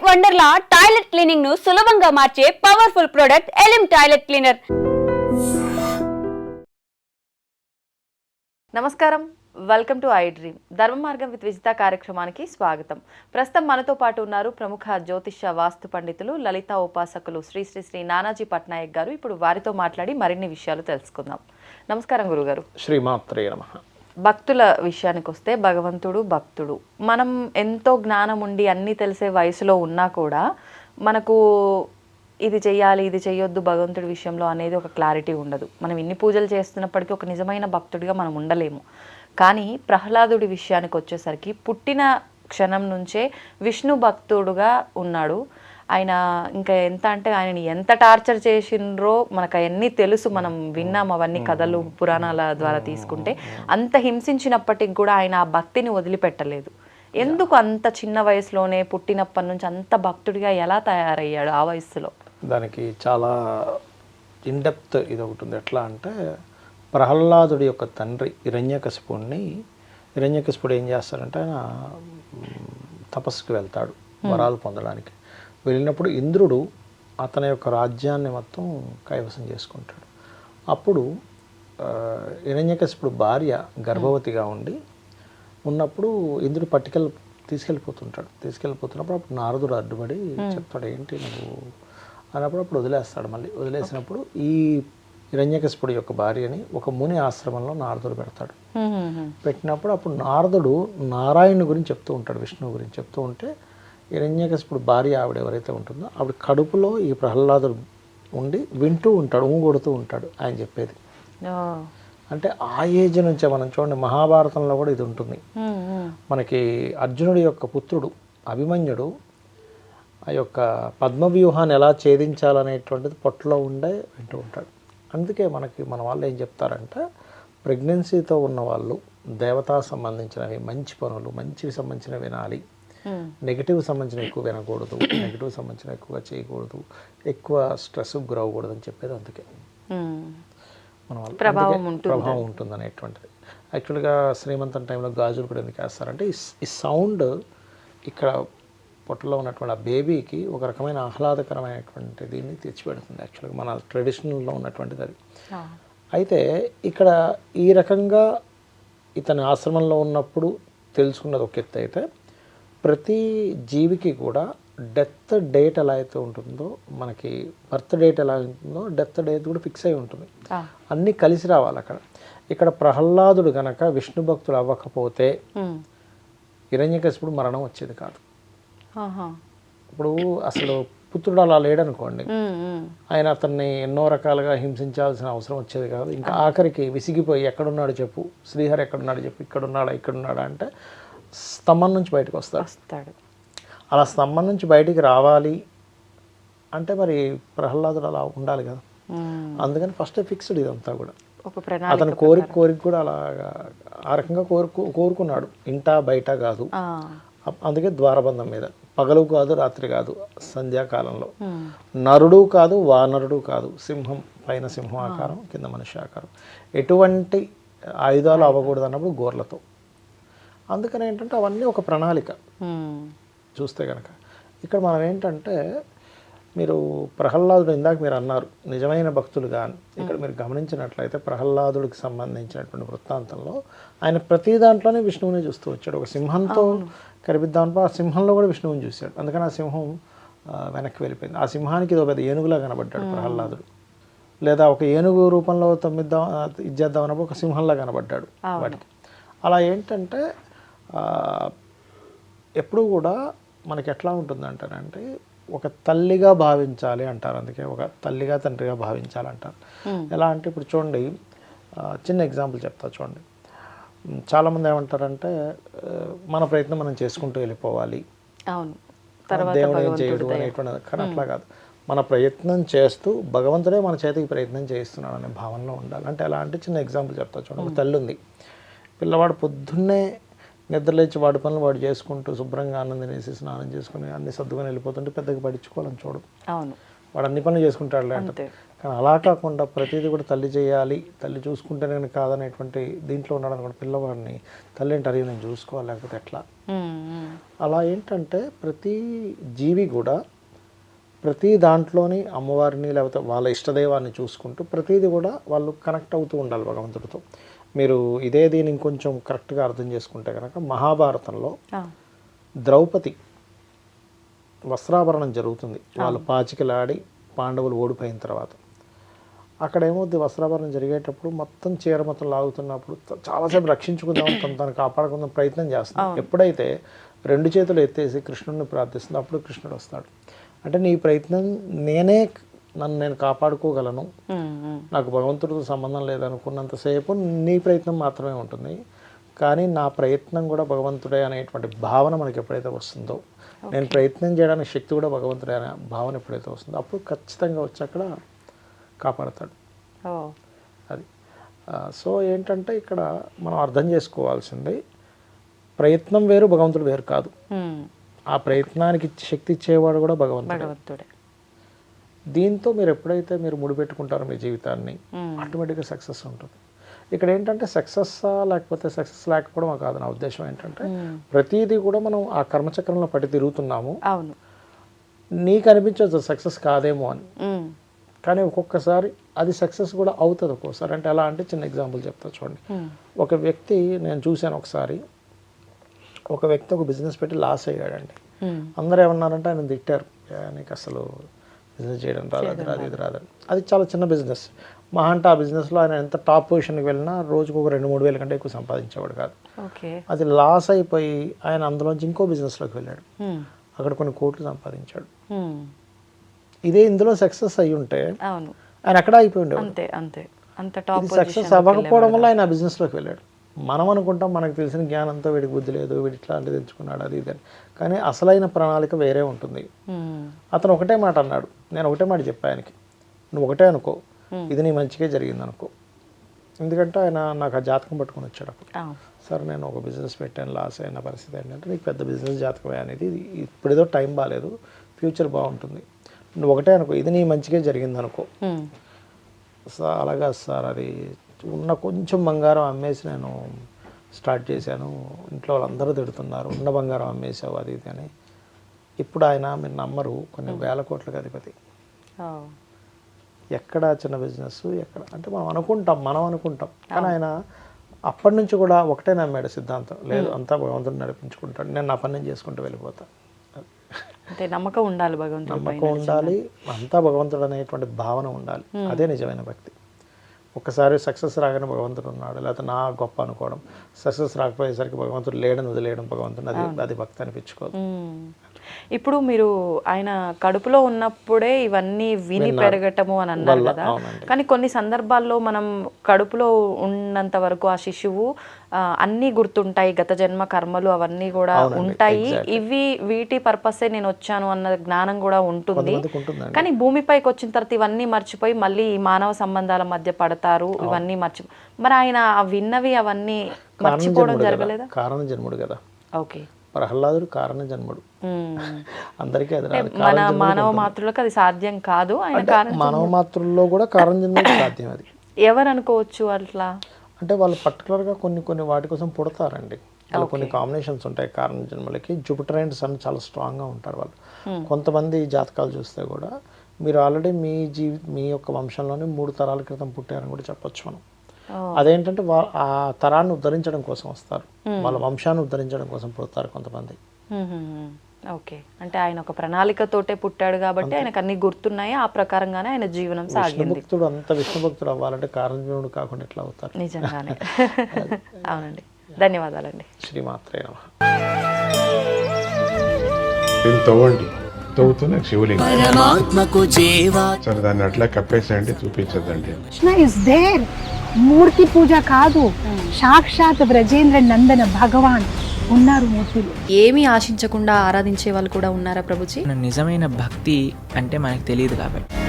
Wonderla toilet cleaning ను సులభంగా మార్చే పవర్ఫుల్ ప్రొడక్ట్ ఎలిమ్ టాయిలెట్ క్లీనర్. నమస్కారం, వెల్కమ్ టు ఐ డ్రీమ్. ధర్మ మార్గం విత్ విజిత కార్యక్రమానికి స్వాగతం. ప్రస్తుతం మనతో పాటు ఉన్నారు ప్రముఖ జ్యోతిష్య వాస్తు పండితులు, లలిత ఉపాసకులు శ్రీ శ్రీ శ్రీ నానాజీ పట్నాయక్ గారు. ఇప్పుడు వారితో మాట్లాడి మరిన్ని విషయాలు తెలుసుకుందాం. నమస్కారం గురుగారు. శ్రీమాత్రే నమః. భక్తుల విషయానికి వస్తే, భగవంతుడు భక్తుడు. మనం ఎంతో జ్ఞానం ఉండి అన్నీ తెలిసే వయసులో ఉన్నా కూడా మనకు ఇది చెయ్యాలి, ఇది చెయ్యొద్దు భగవంతుడి విషయంలో అనేది ఒక క్లారిటీ ఉండదు. మనం ఇన్ని పూజలు చేస్తున్నప్పటికీ ఒక నిజమైన భక్తుడిగా మనం ఉండలేము. కానీ ప్రహ్లాదుడి విషయానికి వచ్చేసరికి పుట్టిన క్షణం నుంచే విష్ణు భక్తుడుగా ఉన్నాడు. ఆయన ఇంకా ఎంత అంటే ఆయనని ఎంత టార్చర్ చేసిండ్రో మనకు అవన్నీ తెలుసు, మనం విన్నాం అవన్నీ కథలు పురాణాల ద్వారా తీసుకుంటే. అంత హింసించినప్పటికి కూడా ఆయన ఆ భక్తిని వదిలిపెట్టలేదు. ఎందుకు అంత చిన్న వయసులోనే పుట్టినప్పటి నుంచి అంత భక్తుడిగా ఎలా తయారయ్యాడు ఆ వయసులో? దానికి చాలా ఇన్డెప్త్ ఇది ఒకటి ఉంది. ఎట్లా అంటే ప్రహ్లాదుడి యొక్క తండ్రి హిరణ్యకశిపుడు ఏం చేస్తాడంటే ఆయన తపస్సుకి వెళ్తాడు వరాలు పొందడానికి. వెళ్ళినప్పుడు ఇంద్రుడు అతని యొక్క రాజ్యాన్ని మొత్తం కైవసం చేసుకుంటాడు. అప్పుడు హిరణ్యకశిపుడు భార్య గర్భవతిగా ఉన్నప్పుడు ఇంద్రుడు తీసుకెళ్ళిపోతున్నప్పుడు అప్పుడు నారదుడు అడ్డుపడి చెప్తాడు, ఏంటి నువ్వు అన్నప్పుడు అప్పుడు వదిలేసినప్పుడు ఈ హిరణ్యకశిపుడు యొక్క భార్యని ఒక ముని ఆశ్రమంలో నారదుడు పెడతాడు. పెట్టినప్పుడు అప్పుడు నారదుడు నారాయణుని గురించి చెప్తూ ఉంటాడు, విష్ణువు గురించి చెప్తూ ఉంటే హిరణ్యకశిపుడు భార్య ఆవిడ ఎవరైతే ఉంటుందో ఆవిడ కడుపులో ఈ ప్రహ్లాదుడు ఉండి వింటూ ఉంటాడు, ఊగొడుతూ ఉంటాడు ఆయన చెప్పేది. అంటే ఆ ఏజ్ నుంచే మనం చూడండి, మహాభారతంలో కూడా ఇది ఉంటుంది. మనకి అర్జునుడి యొక్క పుత్రుడు అభిమన్యుడు ఆ యొక్క పద్మవ్యూహాన్ని ఎలా ఛేదించాలనేటువంటిది పొట్టలో వింటూ ఉంటాడు. అందుకే మన వాళ్ళు ఏం చెప్తారంటే, ప్రెగ్నెన్సీతో ఉన్న వాళ్ళు దేవతా సంబంధించినవి మంచి పనులు, మంచివి సంబంధించినవి వినాలి, నెగిటివ్ సంబంధించిన ఎక్కువ వినకూడదు, నెగిటివ్ సంబంధించిన ఎక్కువగా చేయకూడదు, ఎక్కువ స్ట్రెస్కి గురవ్వకూడదు అని చెప్పేది. అందుకే మన వాళ్ళు ప్రభావం ఉంటుంది అనేటువంటిది. యాక్చువల్గా శ్రీమంతం టైంలో గాజులు కూడా ఎందుకు వేస్తారంటే ఈ సౌండ్ ఇక్కడ పొట్టలో ఉన్నటువంటి ఆ బేబీకి ఒక రకమైన ఆహ్లాదకరమైనటువంటి దీన్ని తెచ్చిపెడుతుంది. యాక్చువల్గా మన ట్రెడిషనల్లో ఉన్నటువంటిది అది. అయితే ఇక్కడ ఈ రకంగా ఇతని ఆశ్రమంలో ఉన్నప్పుడు తెలుసుకున్నది ఒక ఎత్తు అయితే, ప్రతి జీవికి కూడా డెత్ డేట్ ఎలా అయితే ఉంటుందో, మనకి బర్త్ డేట్ ఎలా ఉంటుందో డెత్ డేట్ కూడా ఫిక్స్ అయి ఉంటుంది. అన్నీ కలిసి రావాలి అక్కడ. ఇక్కడ ప్రహ్లాదుడు గనక విష్ణు భక్తుడు అవ్వకపోతే హిరణ్యకశిపుడు మరణం వచ్చేది కాదు. ఇప్పుడు అసలు పుత్రుడు అలా లేడనుకోండి, ఆయన అతన్ని ఎన్నో రకాలుగా హింసించాల్సిన అవసరం వచ్చేది కాదు. ఇంకా ఆఖరికి విసిగిపోయి ఎక్కడున్నాడు చెప్పు, శ్రీహరి ఎక్కడున్నాడు చెప్పు, ఇక్కడున్నాడా అంటే స్తంభం నుంచి బయటకు వస్తాడు. అలా స్తంభం నుంచి బయటికి రావాలి అంటే మరి ప్రహ్లాదుడు అలా ఉండాలి కదా. అందుకని ఫస్ట్ ఫిక్స్డ్ ఇదంతా కూడా. అతని కోరిక కూడా అలాగా ఆ రకంగా కోరుకున్నాడు, ఇంటా బయట కాదు. అందుకే ద్వారబంధం మీద పగలు కాదు రాత్రి కాదు, సంధ్యాకాలంలో నరుడు కాదు వానరుడు కాదు, సింహం పైన సింహం ఆకారం కింద మనిషి ఆకారం, ఎటువంటి ఆయుధాలు అవ్వకూడదు అన్నప్పుడు గోర్లతో. అందుకని ఏంటంటే అవన్నీ ఒక ప్రణాళిక చూస్తే కనుక. ఇక్కడ మనం ఏంటంటే, మీరు ప్రహ్లాదుడు ఇందాక మీరు అన్నారు నిజమైన భక్తులు కానీ, ఇక్కడ మీరు గమనించినట్లయితే ప్రహ్లాదుడికి సంబంధించినటువంటి వృత్తాంతంలో ఆయన ప్రతి దాంట్లోనే విష్ణువుని చూస్తూ వచ్చాడు. ఒక సింహంతో కనిపిద్దామని ఆ సింహంలో కూడా విష్ణువుని చూశాడు. అందుకని ఆ సింహం వెనక్కి వెళ్ళిపోయింది. ఆ సింహానికి ఇది పెద్ద ఏనుగులా కనబడ్డాడు ప్రహ్లాదుడు. లేదా ఒక ఏనుగు రూపంలో ఇచ్చేద్దాం అన్నప్పుడు ఒక సింహంలా కనబడ్డాడు వాటికి. అలా ఏంటంటే ఎప్పుడు కూడా మనకి ఎట్లా ఉంటుందంటారంటే, ఒక తల్లిగా భావించాలి అంటారు. అందుకే ఒక తల్లిగా తండ్రిగా భావించాలంటారు. ఎలా అంటే ఇప్పుడు చూడండి, చిన్న ఎగ్జాంపుల్ చెప్తా చూడండి. చాలామంది ఏమంటారంటే, మన ప్రయత్నం మనం చేసుకుంటూ వెళ్ళిపోవాలి, దేవుడు ఏం చేయడు అనేటువంటిది. కానీ అట్లా కాదు. మన ప్రయత్నం చేస్తూ భగవంతుడే మన చేతికి ప్రయత్నం చేస్తున్నాడు అనే భావనలో ఉండాలి. అంటే ఎలా అంటే, చిన్న ఎగ్జాంపుల్ చెప్తా చూడండి. ఒక తల్లి ఉంది, పిల్లవాడు పొద్దున్నే నిద్రలేచి వాడి పనులు వాడు చేసుకుంటూ శుభ్రంగా ఆనందం వేసి స్నానం చేసుకుని అన్ని సర్దుకొని వెళ్ళిపోతుంటే పెద్దగా పట్టించుకోవాలని చూడు. వాడు అన్ని పనులు చేసుకుంటాడులే అంటే. కానీ అలా కాకుండా ప్రతిదీ కూడా తల్లి చేయాలి, తల్లి చూసుకుంటే నేను కాదనేటువంటి దీంట్లో ఉన్నాడు అనుకోండి పిల్లవాడిని, తల్లి అంటారు నేను చూసుకోవాలి లేకపోతే ఎట్లా. అలా ఏంటంటే ప్రతి జీవి కూడా ప్రతి దాంట్లోని అమ్మవారిని లేకపోతే వాళ్ళ ఇష్టదైవాన్ని చూసుకుంటూ ప్రతిదీ కూడా వాళ్ళు కనెక్ట్ అవుతూ ఉండాలి భగవంతుడితో. మీరు ఇదే దీన్ని ఇంకొంచెం కరెక్ట్గా అర్థం చేసుకుంటే కనుక మహాభారతంలో ద్రౌపది వస్త్రాభరణం జరుగుతుంది, వాళ్ళు పాచికలాడి పాండవులు ఓడిపోయిన తర్వాత. అక్కడ ఏమవుద్ది, వస్త్రాభరణం జరిగేటప్పుడు మొత్తం చీర మొత్తం లాగుతున్నప్పుడు చాలాసేపు రక్షించుకుందాం, తను కాపాడుకుందాం ప్రయత్నం చేస్తాం. ఎప్పుడైతే 2 చేతులు ఎత్తేసి కృష్ణుడిని ప్రార్థిస్తుందో అప్పుడు కృష్ణుడు వస్తాడు. అంటే నీ ప్రయత్నం నన్ను నేను కాపాడుకోగలను, నాకు భగవంతుడితో సంబంధం లేదనుకున్నంతసేపు నీ ప్రయత్నం మాత్రమే ఉంటుంది, కానీ నా ప్రయత్నం కూడా భగవంతుడే అనేటువంటి భావన మనకి ఎప్పుడైతే వస్తుందో, నేను ప్రయత్నం చేయడానికి శక్తి కూడా భగవంతుడే అనే భావన ఎప్పుడైతే వస్తుందో అప్పుడు ఖచ్చితంగా వచ్చి అక్కడ కాపాడతాడు. అది సో ఏంటంటే ఇక్కడ మనం అర్థం చేసుకోవాల్సింది ప్రయత్నం వేరు, భగవంతుడు వేరు కాదు. ఆ ప్రయత్నానికి శక్తి ఇచ్చేవాడు కూడా భగవంతుడే. దీంతో మీరు ఎప్పుడైతే మీరు ముడిపెట్టుకుంటారో మీ జీవితాన్ని ఆటోమేటిక్గా సక్సెస్ ఉంటుంది. ఇక్కడ ఏంటంటే సక్సెస్సా లేకపోతే సక్సెస్ లేకపోవడం కాదు. నా ఉద్దేశం ఏంటంటే ప్రతిదీ కూడా మనం ఆ కర్మచక్రంలో పట్టి తిరుగుతున్నాము. నీకు అనిపించవచ్చు సక్సెస్ కాదేమో అని, కానీ ఒక్కొక్కసారి అది సక్సెస్ కూడా అవుతుంది ఒక్కోసారి. అంటే ఎలా అంటే చిన్న ఎగ్జాంపుల్ చెప్తా చూడండి. ఒక వ్యక్తి నేను చూశాను ఒకసారి, ఒక వ్యక్తి ఒక బిజినెస్ పెట్టి లాస్ అయ్యాడండి. అందరూ ఏమన్నారంటే ఆయన తిట్టారు, నీకు అసలు బిజినెస్ చేయడం రాదు, అది రాదు, ఇది రాదు. అది చాలా చిన్న బిజినెస్. మహా అంటే ఆ బిజినెస్లో ఆయన ఎంత టాప్ పొజిషన్కి వెళ్ళినా రోజుకు ఒక 2-3 వేల కంటే ఎక్కువ సంపాదించేవాడు కాదు. అది లాస్ అయిపోయి ఆయన అందులోంచి ఇంకో బిజినెస్లోకి వెళ్ళాడు, అక్కడ కొన్ని కోట్లు సంపాదించాడు. ఇదే ఇందులో సక్సెస్ అయ్యి ఉంటే ఆయన అక్కడ అయిపోయి ఉండేవాడు. సక్సెస్ అవ్వకపోవడం వల్ల ఆయన ఆ బిజినెస్లోకి వెళ్ళాడు. మనం అనుకుంటాం మనకు తెలిసిన జ్ఞానంతో వీడికి బుద్ధి లేదు, వీడి ఇట్లాంటిది తెచ్చుకున్నాడు అది ఇది అని, కానీ అసలైన ప్రణాళిక వేరే ఉంటుంది. అతను ఒకటే మాట అన్నాడు, నేను ఒకటే మాట చెప్పా ఆయనకి, నువ్వు ఒకటే అనుకో, ఇది నీ మంచిగా జరిగింది అనుకో. ఎందుకంటే ఆయన నాకు ఆ జాతకం పట్టుకొని వచ్చాడు అప్పుడు. సరే నేను ఒక బిజినెస్ పెట్టాను, లాస్ అయిన పరిస్థితి ఏంటంటే నీకు పెద్ద బిజినెస్ జాతకమే అనేది, ఇప్పుడేదో టైం బాగాలేదు, ఫ్యూచర్ బాగుంటుంది, నువ్వు ఒకటే అనుకో, ఇది నీ మంచిగా జరిగింది అనుకో. సార్ అలాగా సార్, అది ఉన్న కొంచెం బంగారం అమ్మేసి నేను స్టార్ట్ చేశాను, ఇంట్లో వాళ్ళందరూ తిడుతున్నారు, ఉన్న బంగారం అమ్మేసావు అది ఇది అని. ఇప్పుడు ఆయన మీరు నమ్మరు, కొన్ని వేల కోట్లకు అధిపతి. ఎక్కడ చిన్న బిజినెస్ ఎక్కడ అంటే మనం అనుకుంటాం కానీ ఆయన అప్పటి నుంచి కూడా ఒకటే నమ్మాడు సిద్ధాంతం, లేదు అంతా భగవంతుడు నడిపించుకుంటాడు, నేను నా పని నేను చేసుకుంటూ వెళ్ళిపోతాను. నమ్మకం ఉండాలి, నమ్మకం ఉండాలి, అంతా భగవంతుడు అనేటువంటి భావన ఉండాలి. అదే నిజమైన భక్తి. ఒక్కసారి సక్సెస్ రాగానే భగవంతుడు ఉన్నాడు, లేకపోతే నా గొప్ప అనుకోవడం, సక్సెస్ రాకపోయేసరికి భగవంతుడు లేడని వదిలేయడం భగవంతుడు, అది భక్తి అనిపించుకోదు. ఇప్పుడు మీరు ఆయన కడుపులో ఉన్నప్పుడే ఇవన్నీ విని పెరగటము అని అన్నారు కదా, కానీ కొన్ని సందర్భాల్లో మనం కడుపులో ఉన్నంత వరకు ఆ శిశువు అన్నీ గుర్తుంటాయి, గత జన్మ కర్మలు అవన్నీ కూడా ఉంటాయి, వీటి పర్పసే నేను వచ్చాను అన్న జ్ఞానం కూడా ఉంటుంది. కానీ భూమిపైకి వచ్చిన తర్వాత ఇవన్నీ మర్చిపోయి మళ్ళీ ఈ మానవ సంబంధాల మధ్య పడతారు, ఇవన్నీ మరి ఆయన విన్నవి అవన్నీ మర్చిపోవడం జరగలేదా? కారణ జన్ముడు కదా. ఓకే, ప్రహ్లాదుడు కారణ జన్ముడు, అందరికీ అది మన మానవ మాతృలకు అది సాధ్యం కాదు. మానవ మాతృల్లో కూడా కారణ జన్ముడు సాధ్యం. అది ఎవరు అనుకోవచ్చు అట్లా అంటే వాళ్ళు పర్టికులర్గా కొన్ని వాటి కోసం పుడతారండి. వాళ్ళు కొన్ని కాంబినేషన్స్ ఉంటాయి కారణ జన్మలకి. జూపిటర్ అండ్ సన్ చాలా స్ట్రాంగ్గా ఉంటారు వాళ్ళు. కొంతమంది జాతకాలు చూస్తే కూడా మీరు ఆల్రెడీ మీ యొక్క వంశంలోనే 3 తరాల క్రితం పుట్టారని కూడా చెప్పొచ్చు మనం. అదేంటంటే ఆ తరాన్ని ఉద్ధరించడం కోసం వస్తారు, వాళ్ళ వంశాన్ని ఉద్ధరించడం కోసం పుడతారు కొంతమంది. ఓకే, అంటే ఆయన ఒక ప్రణాళికతోటే పుట్టాడు కాబట్టి ఆయనకు అన్ని గుర్తున్నాయి, ఆ ప్రకారంగానే ఆయన జీవనం సాగింది. భక్తుడు అంత విష్ణు భక్తుడు అవ్వాలంటే కారణజన్ముడు కాకుండా ఎట్లా అవుతారు? నిజంగానే. అవునండి, ధన్యవాదాలండి. శ్రీమాత్రే నమః. తవ్వుతున్న శివలింగం సరే దాన్ని అట్లా కప్పేసేయండి, చూపించదండి. కృష్ణ ఇస్ దేర్, మూర్తి పూజ కాదు, సాక్షాత్ బ్రజేంద్ర నందన భగవాన్ ఉన్నారు మూర్తిలో. ఏమీ ఆశించకుండా ఆరాధించే వాళ్ళు కూడా ఉన్నారా ప్రభుజీ? నిజమైన భక్తి అంటే మనకు తెలియదు కాబట్టి